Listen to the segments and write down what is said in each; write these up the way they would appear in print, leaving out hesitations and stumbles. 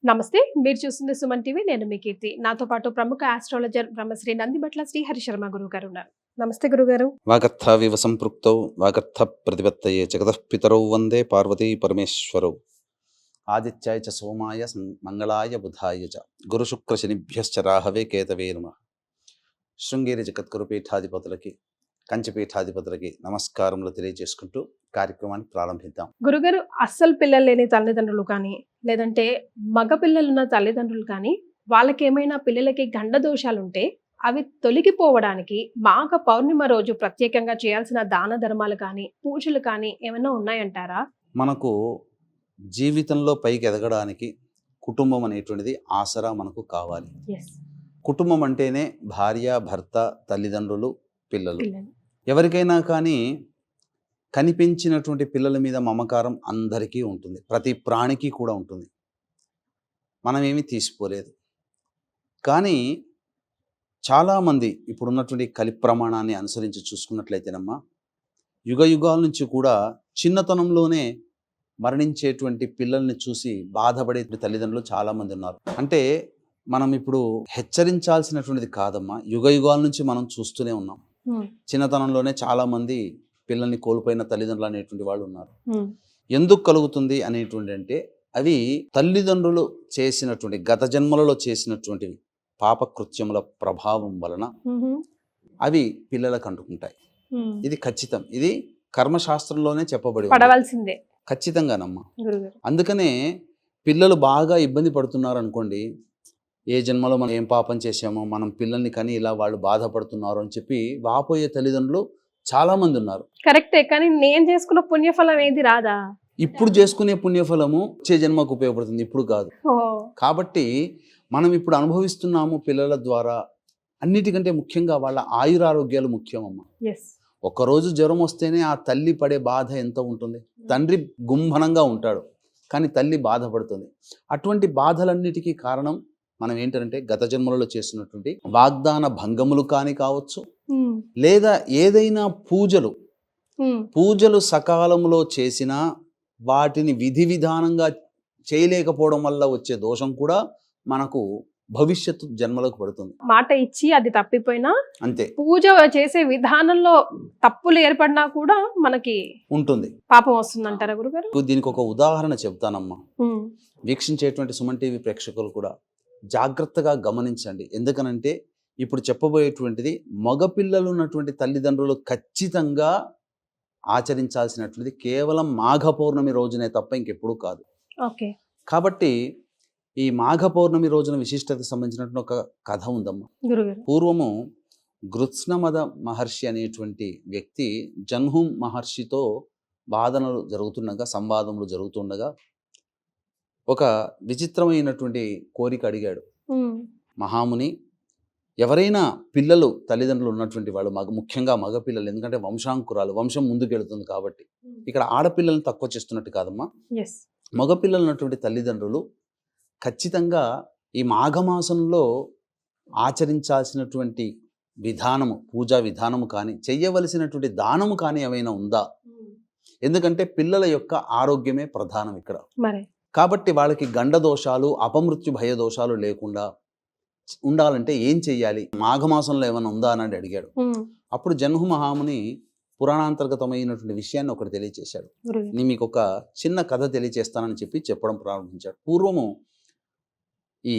నమస్తే, మీరు చూస్తుంది సుమన్ టీవీ. నేను మీ కీర్తి. నాతో పాటు ప్రముఖ ఆస్ట్రాలజర్ బ్రహ్మశ్రీ నందిబట్ల శ్రీహరి శర్మ గురువు గారు ఉన్నారు. నమస్తే గురుగారు. వాగర్థావివ సంపృక్తౌ వాగర్థ ప్రతిపత్తయే జగతః పితరౌ వందే పార్వతీ పరమేశ్వరౌ. ఆదిత్యాయ చ సోమాయ మంగళాయ బుధాయ చ గురు శుక్ర శనిభ్యశ్చ రాహవే కేతవే నమః. శృంగేరి జగద్గురు పీఠాధిపతులకి, కంచిపీఠాధిపతులకి నమస్కారములు తెలియజేసుకుంటూ కార్యక్రమాన్ని ప్రారంభిద్దాం. గురుగారు, అస్సలు పిల్లలు లేని తల్లిదండ్రులు కానీ, లేదంటే మగ పిల్లలున్న తల్లిదండ్రులు కానీ, వాళ్ళకేమైనా పిల్లలకి గండ దోషాలుంటే అవి తొలగిపోవడానికి మాఘ పౌర్ణిమ రోజు ప్రత్యేకంగా చేయాల్సిన దాన ధర్మాలు కానీ, పూజలు కానీ ఏమైనా ఉన్నాయంటారా? మనకు జీవితంలో పైకి ఎదగడానికి కుటుంబం అనేటువంటిది ఆసరా మనకు కావాలి. కుటుంబం అంటేనే భార్య, భర్త, తల్లిదండ్రులు, పిల్లలు. ఎవరికైనా కానీ కనిపించినటువంటి పిల్లల మీద మమకారం అందరికీ ఉంటుంది, ప్రతి ప్రాణికి కూడా ఉంటుంది. మనమేమీ తీసిపోలేదు. కానీ చాలామంది ఇప్పుడున్నటువంటి కలి ప్రమాణాన్ని అనుసరించి చూసుకున్నట్లయితేనమ్మా, యుగ యుగాల నుంచి కూడా చిన్నతనంలోనే మరణించేటువంటి పిల్లల్ని చూసి బాధపడే తల్లిదండ్రులు చాలామంది ఉన్నారు. అంటే మనం ఇప్పుడు హెచ్చరించాల్సినటువంటిది కాదమ్మా, యుగ యుగాల నుంచి మనం చూస్తూనే ఉన్నాం. చిన్నతనంలోనే చాలామంది పిల్లల్ని కోల్పోయిన తల్లిదండ్రులు అనేటువంటి వాళ్ళు ఉన్నారు. ఎందుకు కలుగుతుంది అనేటువంటి అంటే, అవి తల్లిదండ్రులు చేసినటువంటి గత జన్మలలో చేసినటువంటివి పాపకృత్యముల ప్రభావం వలన అవి పిల్లలకు అంటుకుంటాయి. ఇది ఖచ్చితం. ఇది కర్మశాస్త్రంలోనే చెప్పబడి పడవలసిందే, ఖచ్చితంగానమ్మా. అందుకనే పిల్లలు బాగా ఇబ్బంది పడుతున్నారు అనుకోండి, ఏ జన్మలో మనం ఏం పాపం చేసామో, మనం పిల్లల్ని కానీ ఇలా వాళ్ళు బాధపడుతున్నారు అని చెప్పి వాపోయే తల్లిదండ్రులు చాలా మంది ఉన్నారు. కరెక్టే, కానీ నేను చేసుకున్న పుణ్యఫలం ఏది రాదా? ఇప్పుడు చేసుకునే పుణ్యఫలము వచ్చే జన్మకు ఉపయోగపడుతుంది, ఇప్పుడు కాదు. కాబట్టి మనం ఇప్పుడు అనుభవిస్తున్నాము పిల్లల ద్వారా. అన్నిటికంటే ముఖ్యంగా వాళ్ళ ఆయురారోగ్యాలు ముఖ్యమమ్మా. ఒక్కరోజు జ్వరం వస్తేనే ఆ తల్లి పడే బాధ ఎంత ఉంటుంది. తండ్రి గుంభనంగా ఉంటాడు, కానీ తల్లి బాధపడుతుంది. అటువంటి బాధలన్నిటికీ కారణం మనం ఏంటంటే గత జన్మలలో చేస్తున్నటువంటి వాగ్దాన భంగములు కానీ కావచ్చు, లేదా ఏదైనా పూజలు సకాలంలో చేసినా వాటిని విధి విధానంగా చేయలేకపోవడం వల్ల వచ్చే దోషం కూడా మనకు భవిష్యత్తు జన్మలకు పడుతుంది. మాట ఇచ్చి అది తప్పిపోయినా అంతే, పూజ చేసే విధానంలో తప్పులు ఏర్పడినా కూడా మనకి ఉంటుంది, పాపం వస్తుంది అంటారా గురుగారు? దీనికి ఒక ఉదాహరణ చెప్తానమ్మా. వీక్షించేటువంటి సుమన్ టీవీ ప్రేక్షకులు కూడా జాగ్రత్తగా గమనించండి. ఎందుకనంటే ఇప్పుడు చెప్పబోయేటువంటిది మగపిల్లలు ఉన్నటువంటి తల్లిదండ్రులు ఖచ్చితంగా ఆచరించాల్సినటువంటిది కేవలం మాఘ పౌర్ణమి రోజునే తప్ప ఇంకెప్పుడు కాదు. కాబట్టి ఈ మాఘ పౌర్ణమి రోజున విశిష్టతకు సంబంధించినటువంటి ఒక కథ ఉందమ్మా. పూర్వము గృత్స్నమద మహర్షి అనేటువంటి వ్యక్తి జన్హుం మహర్షితో సంవాదములు జరుగుతుండగా ఒక విచిత్రమైనటువంటి కోరిక అడిగాడు. మహాముని, ఎవరైనా పిల్లలు తల్లిదండ్రులు ఉన్నటువంటి వాళ్ళు, ముఖ్యంగా మగపిల్లలు, ఎందుకంటే వంశాంకురాలు, వంశం ముందుకెళ్తుంది కాబట్టి ఇక్కడ ఆడపిల్లలను తక్కువ చేస్తున్నట్టు కాదమ్మా. మగపిల్లలు ఉన్నటువంటి తల్లిదండ్రులు ఖచ్చితంగా ఈ మాఘమాసంలో ఆచరించాల్సినటువంటి విధానము, పూజా విధానము కానీ, చెయ్యవలసినటువంటి దానము కానీ ఏమైనా ఉందా? ఎందుకంటే పిల్లల యొక్క ఆరోగ్యమే ప్రధానం ఇక్కడ. కాబట్టి వాళ్ళకి గండ దోషాలు, అపమృత్యు భయ దోషాలు లేకుండా ఉండాలంటే ఏం చెయ్యాలి, మాఘమాసంలో ఏమైనా ఉందా అని అడిగాడు. అప్పుడు జన్హు మహాముని పురాణాంతర్గతమైనటువంటి విషయాన్ని ఒకటి తెలియచేశాడు. నేను మీకు ఒక చిన్న కథ తెలియచేస్తానని చెప్పడం ప్రారంభించాడు. పూర్వము ఈ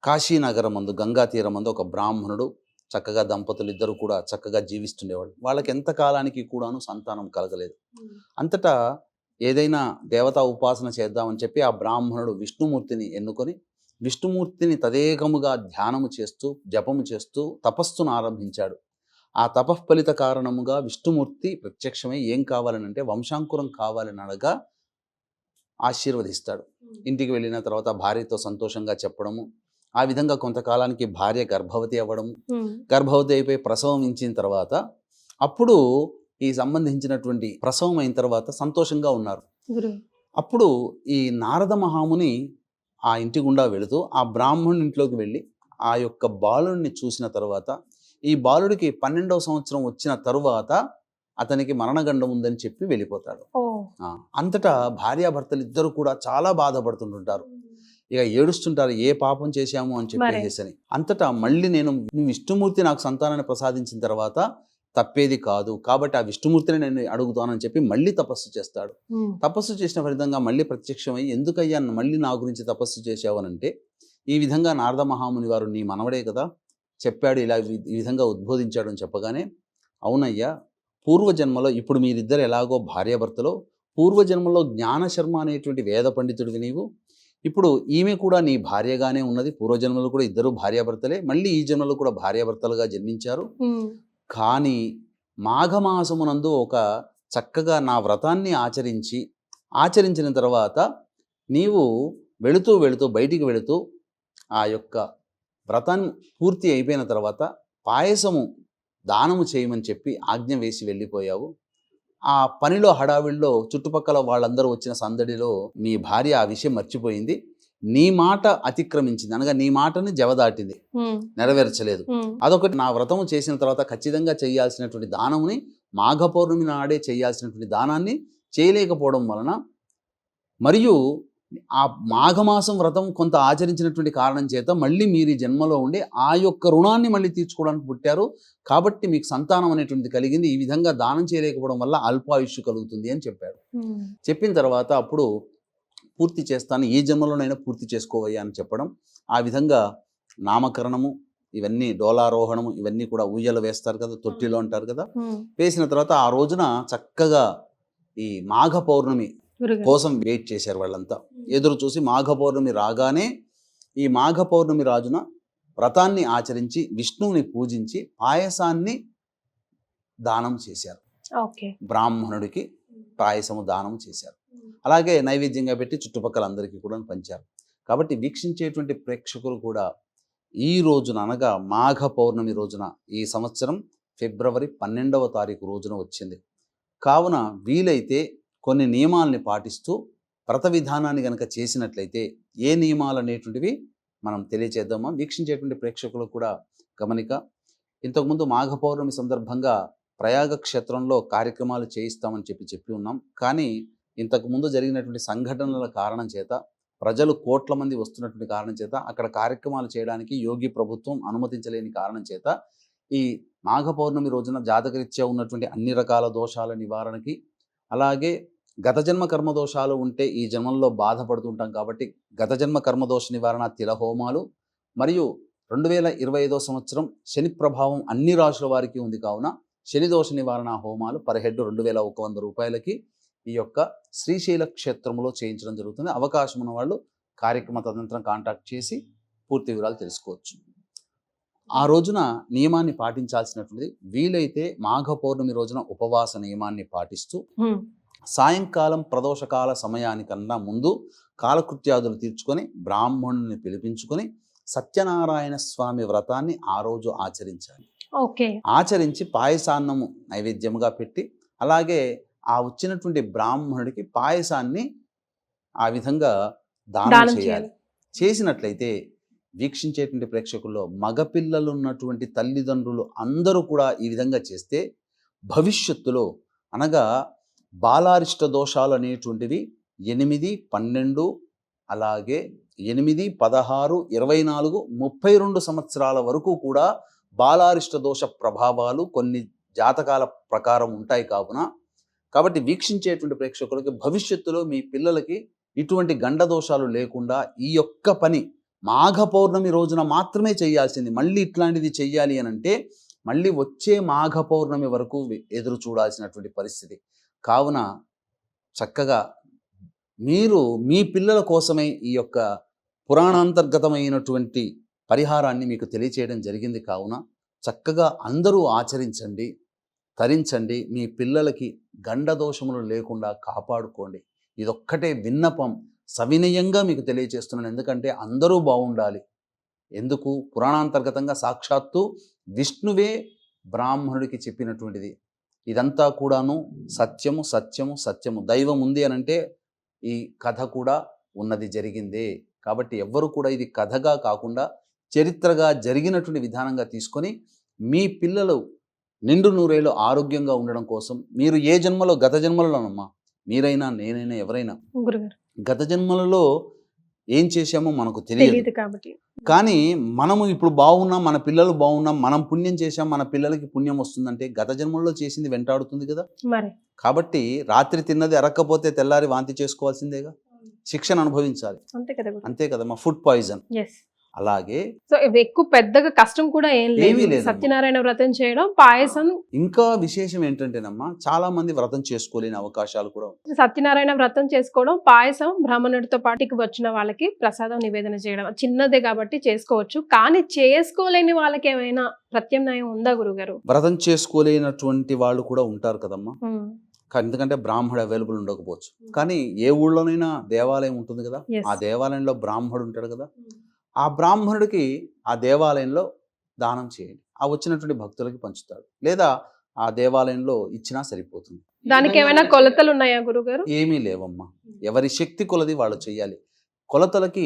కాశీనగరం మందు, గంగా తీరం మందు ఒక బ్రాహ్మణుడు, చక్కగా దంపతులు ఇద్దరు కూడా చక్కగా జీవిస్తుండేవాడు. వాళ్ళకి ఎంత కాలానికి కూడాను సంతానం కలగలేదు. అంతటా ఏదైనా దేవతా ఉపాసన చేద్దామని చెప్పి ఆ బ్రాహ్మణుడు విష్ణుమూర్తిని ఎన్నుకొని, విష్ణుమూర్తిని తదేకముగా ధ్యానము చేస్తూ, జపము చేస్తూ తపస్సును ఆరంభించాడు. ఆ తపఃఫలిత కారణముగా విష్ణుమూర్తి ప్రత్యక్షమై ఏం కావాలనంటే వంశాంకురం కావాలని అనగా ఆశీర్వదిస్తాడు. ఇంటికి వెళ్ళిన తర్వాత భార్యతో సంతోషంగా చెప్పడము, ఆ విధంగా కొంతకాలానికి భార్య గర్భవతి అవ్వడము, గర్భవతి అయిపోయి ప్రసవం ఇచ్చిన తర్వాత అప్పుడు ఈ సంబంధించినటువంటి ప్రసవం అయిన తర్వాత సంతోషంగా ఉన్నారు. అప్పుడు ఈ నారద మహాముని ఆ ఇంటి గుండా వెళుతూ ఆ బ్రాహ్మణుని ఇంట్లోకి వెళ్ళి ఆ యొక్క బాలుడిని చూసిన తర్వాత, ఈ బాలుడికి 12వ సంవత్సరం వచ్చిన తరువాత అతనికి మరణగండం ఉందని చెప్పి వెళ్ళిపోతాడు. అంతటా భార్యాభర్తలు ఇద్దరు కూడా చాలా బాధపడుతుంటారు. ఇక ఏడుస్తుంటారు, ఏ పాపం చేశాము అని చెప్పేసి. అంతటా మళ్ళీ నువ్వు విష్ణుమూర్తి నాకు సంతానాన్ని ప్రసాదించిన తర్వాత తప్పేది కాదు, కాబట్టి ఆ విష్ణుమూర్తిని నేను అడుగుతానని చెప్పి మళ్ళీ తపస్సు చేస్తాడు. తపస్సు చేసిన ఫలితంగా మళ్ళీ ప్రత్యక్షమై, ఎందుకయ్యా మళ్ళీ నా గురించి తపస్సు చేశావనంటే, ఈ విధంగా నారద మహాముని వారు నీ మనవడే కదా చెప్పాడు, ఇలా ఈ విధంగా ఉద్బోధించాడు అని చెప్పగానే, అవునయ్యా, పూర్వజన్మలో ఇప్పుడు మీరిద్దరు ఎలాగో భార్యాభర్తలో, పూర్వజన్మలో జ్ఞానశర్మ అనేటువంటి వేద పండితుడివి నీవు, ఇప్పుడు ఈమె కూడా నీ భార్యగానే ఉన్నది, పూర్వజన్మలో కూడా ఇద్దరు భార్యాభర్తలే, మళ్ళీ ఈ జన్మలో కూడా భార్యాభర్తలుగా జన్మించారు. కానీ మాఘమాసమునందు ఒక చక్కగా నా వ్రతాన్ని ఆచరించిన తర్వాత నీవు వెళుతూ వెళుతూ బయటికి వెళుతూ ఆ యొక్క వ్రతాన్ని పూర్తి అయిపోయిన తర్వాత పాయసము దానము చేయమని చెప్పి ఆజ్ఞ వేసి వెళ్ళిపోయావు. ఆ పనిలో హడావిడిలో చుట్టుపక్కల వాళ్ళందరూ వచ్చిన సందడిలో నీ భార్య ఆ విషయం మర్చిపోయింది, నీ మాట అతిక్రమించింది, అనగా నీ మాటని జవదాటింది, నెరవేర్చలేదు. అదొకటి. నా వ్రతము చేసిన తర్వాత ఖచ్చితంగా చేయాల్సినటువంటి దానముని, మాఘ పౌర్ణమి నాడే చేయాల్సినటువంటి దానాన్ని చేయలేకపోవడం వలన, మరియు ఆ మాఘమాసం వ్రతం కొంత ఆచరించినటువంటి కారణం చేత మళ్ళీ మీరు ఈ జన్మలో ఉండి ఆ యొక్క రుణాన్ని మళ్ళీ తీర్చుకోవడానికి పుట్టారు, కాబట్టి మీకు సంతానం అనేటువంటిది కలిగింది, ఈ విధంగా దానం చేయలేకపోవడం వల్ల అల్పాయుష్యు కలుగుతుంది అని చెప్పాడు. చెప్పిన తర్వాత అప్పుడు పూర్తి చేస్తాను, ఈ జన్మలోనైనా పూర్తి చేసుకోవయ్యా అని చెప్పడం. ఆ విధంగా నామకరణము, ఇవన్నీ డోలారోహణము, ఇవన్నీ కూడా ఊయ్యలు వేస్తారు కదా, తొట్టిలో అంటారు కదా, వేసిన తర్వాత ఆ రోజున చక్కగా ఈ మాఘ పౌర్ణమి కోసం వెయిట్ చేశారు వాళ్ళంతా, ఎదురు చూసి మాఘ పౌర్ణమి రాగానే ఈ మాఘ పౌర్ణమి రాజున వ్రతాన్ని ఆచరించి విష్ణువుని పూజించి పాయసాన్ని దానం చేశారు. బ్రాహ్మణుడికి పాయసము దానం చేశారు. అలాగే నైవేద్యంగా పెట్టి చుట్టుపక్కల అందరికీ కూడా పంచారు. కాబట్టి వీక్షించేటువంటి ప్రేక్షకులు కూడా ఈ రోజున, అనగా మాఘ పౌర్ణమి రోజున, ఈ సంవత్సరం ఫిబ్రవరి 12వ తారీఖు రోజున వచ్చింది కావున వీలైతే కొన్ని నియమాలని పాటిస్తూ వ్రత విధానాన్ని కనుక చేసినట్లయితే, ఏ నియమాలు అనేటువంటివి మనం తెలియచేద్దామా వీక్షించేటువంటి ప్రేక్షకులు కూడా గమనిక. ఇంతకుముందు మాఘ పౌర్ణమి సందర్భంగా ప్రయాగ క్షేత్రంలో కార్యక్రమాలు చేయిస్తామని చెప్పి ఉన్నాం. కానీ ఇంతకుముందు జరిగినటువంటి సంఘటనల కారణం చేత, ప్రజలు కోట్ల మంది వస్తున్నటువంటి కారణం చేత, అక్కడ కార్యక్రమాలు చేయడానికి యోగి ప్రభుత్వం అనుమతించలేని కారణం చేత, ఈ మాఘ పౌర్ణమి రోజున జాతకరీత్యా ఉన్నటువంటి అన్ని రకాల దోషాల నివారణకి, అలాగే గత జన్మ కర్మదోషాలు ఉంటే ఈ జన్మల్లో బాధపడుతుంటాం కాబట్టి గత జన్మ కర్మదోష నివారణ తిలహోమాలు, మరియు 2025వ సంవత్సరం శని ప్రభావం అన్ని రాశుల వారికి ఉంది కావున శని దోష నివారణ హోమాలు పర్ హెడ్ 2100 రూపాయలకి ఈ యొక్క శ్రీశైల క్షేత్రంలో చేయించడం జరుగుతుంది. అవకాశం ఉన్న వాళ్ళు కార్యక్రమ తదనంతరం కాంటాక్ట్ చేసి పూర్తి వివరాలు తెలుసుకోవచ్చు. ఆ రోజున నియమాన్ని పాటించాల్సినటువంటిది, వీలైతే మాఘ పౌర్ణమి రోజున ఉపవాస నియమాన్ని పాటిస్తూ సాయంకాలం ప్రదోషకాల సమయానికన్నా ముందు కాలకృత్యాదులు తీర్చుకొని బ్రాహ్మణుని పిలిపించుకొని సత్యనారాయణ స్వామి వ్రతాన్ని ఆ రోజు ఆచరించాలి. ఆచరించి పాయసాన్నము నైవేద్యముగా పెట్టి, అలాగే ఆ వచ్చినటువంటి బ్రాహ్మణుడికి పాయసాన్ని ఆ విధంగా దానం చేయాలి. చేసినట్లయితే వీక్షించేటువంటి ప్రేక్షకుల్లో మగపిల్లలు ఉన్నటువంటి తల్లిదండ్రులు అందరూ కూడా ఈ విధంగా చేస్తే భవిష్యత్తులో, అనగా బాలారిష్ట దోషాలు అనేటువంటివి 8, 12, అలాగే 8, 16, 24, 32 సంవత్సరాల వరకు కూడా బాలారిష్ట దోష ప్రభావాలు కొన్ని జాతకాల ప్రకారం ఉంటాయి కాబట్టి వీక్షించేటువంటి ప్రేక్షకులకి భవిష్యత్తులో మీ పిల్లలకి ఇటువంటి గండ దోషాలు లేకుండా ఈ యొక్క పని మాఘ పౌర్ణమి రోజున మాత్రమే చేయాల్సింది. మళ్ళీ ఇట్లాంటిది చెయ్యాలి అని అంటే మళ్ళీ వచ్చే మాఘ పౌర్ణమి వరకు ఎదురు చూడాల్సినటువంటి పరిస్థితి. కావున చక్కగా మీరు మీ పిల్లల కోసమే ఈ యొక్క పురాణాంతర్గతమైనటువంటి పరిహారాన్ని మీకు తెలియచేయడం జరిగింది. కావున చక్కగా అందరూ ఆచరించండి, తరించండి, మీ పిల్లలకి గండదోషములు లేకుండా కాపాడుకోండి. ఇదొక్కటే విన్నపం, సవినయంగా మీకు తెలియచేస్తున్నాను. ఎందుకంటే అందరూ బాగుండాలి. ఎందుకు? పురాణాంతర్గతంగా సాక్షాత్తు విష్ణువే బ్రాహ్మణుడికి చెప్పినటువంటిది. ఇదంతా కూడాను సత్యము సత్యము సత్యము. దైవం ఉంది అనంటే ఈ కథ కూడా ఉన్నది, జరిగిందే. కాబట్టి ఎవ్వరు కూడా ఇది కథగా కాకుండా చరిత్రగా జరిగినటువంటి విధానంగా తీసుకొని మీ పిల్లలు నిండు నూరేళ్ళు ఆరోగ్యంగా ఉండడం కోసం, మీరు ఏ జన్మలో, గత జన్మలోనమ్మా మీరైనా నేనైనా ఎవరైనా గత జన్మలలో ఏం చేశామో మనకు తెలియదు. తెలియదు కాబట్టి. కానీ మనము ఇప్పుడు బాగున్నాం, మన పిల్లలు బాగున్నాం, మనం పుణ్యం చేశాం, మన పిల్లలకి పుణ్యం వస్తుందంటే గత జన్మల్లో చేసింది వెంటాడుతుంది కదా. మరి కాబట్టి రాత్రి తిన్నది అరక్కపోతే తెల్లారి వాంతి చేసుకోవాల్సిందేగా, శిక్షణ అనుభవించాలి. అంతే కదా. అంతే కదమ్మా, ఫుడ్ పాయిజన్. ఎస్. అలాగే సో ఇవి ఎక్కువ పెద్దగా కష్టం కూడా ఏం ఏమీ లేదు. లేదమ్మా. సత్యనారాయణ వ్రతం చేయడం, పాయసం. ఇంకా విశేషం ఏంటంటేనమ్మా, చాలా మంది వ్రతం చేసుకోలేని అవకాశాలు కూడా ఉన్నాయి. సత్యనారాయణ వ్రతం చేసుకోవడం, పాయసం, బ్రాహ్మణుడితో పాటికి వచ్చిన వాళ్ళకి ప్రసాదం నివేదన చేయడం చిన్నదే కాబట్టి చేసుకోవచ్చు. కానీ చేసుకోలేని వాళ్ళకి ఏమైనా ప్రత్యామ్నాయం ఉందా గురుగారు? వ్రతం చేసుకోలేనటువంటి వాళ్ళు కూడా ఉంటారు కదమ్మా. ఎందుకంటే బ్రాహ్మడు అవైలబుల్ ఉండకపోవచ్చు. కానీ ఏ ఊళ్ళోనైనా దేవాలయం ఉంటుంది కదా, Yes. ఆ దేవాలయంలో బ్రాహ్మడు ఉంటాడు కదా, ఆ బ్రాహ్మణుడికి ఆ దేవాలయంలో దానం చేయండి, ఆ వచ్చినటువంటి భక్తులకి పంచుతాడు, లేదా ఆ దేవాలయంలో ఇచ్చినా సరిపోతుంది. దానికి ఏమైనా కొలతలు ఉన్నాయా గురుగారు? ఏమీ లేవమ్మా, ఎవరి శక్తి కొలది వాళ్ళు చెయ్యాలి. కొలతలకి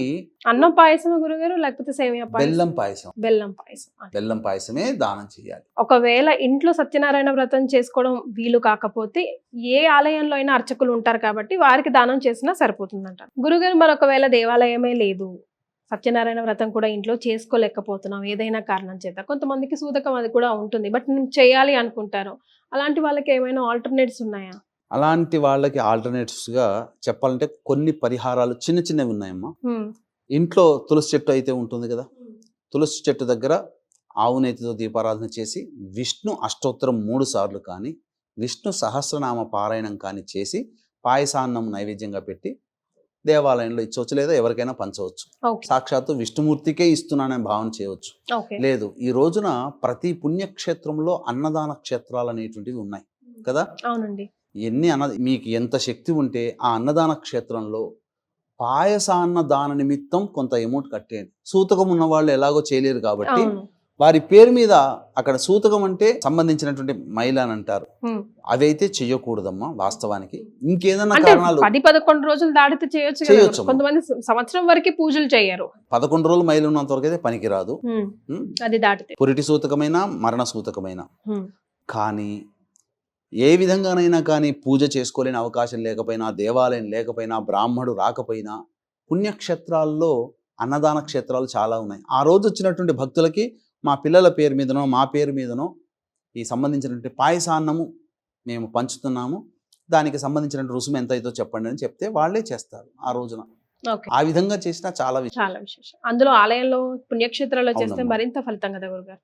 అన్నం పాయసం గురుగారు, లేకపోతే సేమియా పాయసం? బెల్లం పాయసం, బెల్లం పాయసం. బెల్లం పాయసమే దానం చేయాలి. ఒకవేళ ఇంట్లో సత్యనారాయణ వ్రతం చేసుకోవడం వీలు కాకపోతే ఏ ఆలయంలో అయినా అర్చకులు ఉంటారు కాబట్టి వారికి దానం చేసినా సరిపోతుందంట గురుగారు. మరి ఒకవేళ దేవాలయమే లేదు, సత్యనారాయణ వ్రతం కూడా ఇంట్లో చేసుకోలేకపోతున్నాం ఏదైనా కారణం చేత, కొంతమందికి సూతకం అది కూడా ఉంటుంది, బట్ నేను చేయాలి అనుకుంటారు, అలాంటి వాళ్ళకి ఏమైనా ఆల్టర్నేట్స్ ఉన్నాయా? అలాంటి వాళ్ళకి ఆల్టర్నేటివ్స్గా చెప్పాలంటే కొన్ని పరిహారాలు చిన్న చిన్నవి ఉన్నాయమ్మా. ఇంట్లో తులసి చెట్టు అయితే ఉంటుంది కదా, తులసి చెట్టు దగ్గర ఆవు నేతితో దీపారాధన చేసి విష్ణు అష్టోత్తరం 3 సార్లు కానీ, విష్ణు సహస్రనామ పారాయణం కానీ చేసి పాయసాన్నం నైవేద్యంగా పెట్టి దేవాలయంలో ఇచ్చవచ్చు, లేదా ఎవరికైనా పంచవచ్చు. Okay. సాక్షాత్తు విష్ణుమూర్తికే ఇస్తున్నానని భావన చేయవచ్చు. Okay. లేదు, ఈ రోజున ప్రతి పుణ్యక్షేత్రంలో అన్నదాన క్షేత్రాలు అనేటువంటివి ఉన్నాయి కదా. అవునండి. మీకు ఎంత శక్తి ఉంటే ఆ అన్నదాన క్షేత్రంలో పాయసాన్న దాన నిమిత్తం కొంత అమౌంట్ కట్టేయండి. సూతకం ఉన్న వాళ్ళు ఎలాగో చేయలేరు కాబట్టి అవును. వారి పేరు మీద అక్కడ సూతకం అంటే సంబంధించినటువంటి మైల్ అని అంటారు, అవైతే చెయ్యకూడదమ్మా వాస్తవానికి. ఇంకేదన్నా అంటే కారణాలు 10-11 రోజులు దాటితే చేయొచ్చు కదా. చేయొచ్చమ్మా. కొంతమంది సంవత్సరం వరకు పూజలు చేయరు. 11 రోజులు మైలు ఉన్నంత వరకు అయితే పనికిరాదు. అది దాటితే పురిటి సూతకమైన మరణ సూతకమైన. హ్మ్. కానీ ఏ విధంగానైనా కానీ పూజ చేసుకోలేని అవకాశం లేకపోయినా, దేవాలయం లేకపోయినా, బ్రాహ్మడు రాకపోయినా, పుణ్యక్షేత్రాల్లో అన్నదాన క్షేత్రాలు చాలా ఉన్నాయి. ఆ రోజు వచ్చినటువంటి భక్తులకి మా పిల్లల పేరు మీదనో మా పేరు మీదనో ఈ సంబంధించినటువంటి పాయసాన్నము మేము పంచుతున్నాము, దానికి సంబంధించిన రుసుము ఎంత అయితే చెప్పండి అని చెప్తే వాళ్ళే చేస్తారు ఆ రోజున. Okay. ఆ విధంగా చేసినా చాలా చాలా విశేషం. అందులో ఆలయంలో పుణ్యక్షేత్రాల్లో చేస్తే అవునమ్మా. మరింత ఫలితం కదా గురుగారు.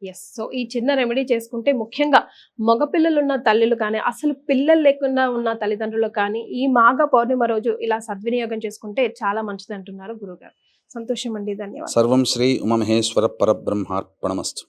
ఎస్. సో ఈ చిన్న రెమెడీ చేసుకుంటే ముఖ్యంగా మగపిల్లలు ఉన్న తల్లులు కానీ, అసలు పిల్లలు లేకుండా ఉన్న తల్లిదండ్రులు కానీ ఈ మాఘ పౌర్ణిమ రోజు ఇలా సద్వినియోగం చేసుకుంటే చాలా మంచిది అంటున్నారు గురుగారు. సంతోషం అండి, ధన్యవాదాలు. సర్వం శ్రీ ఉమామహేశ్వర పరబ్రహ్మార్పణమస్తు.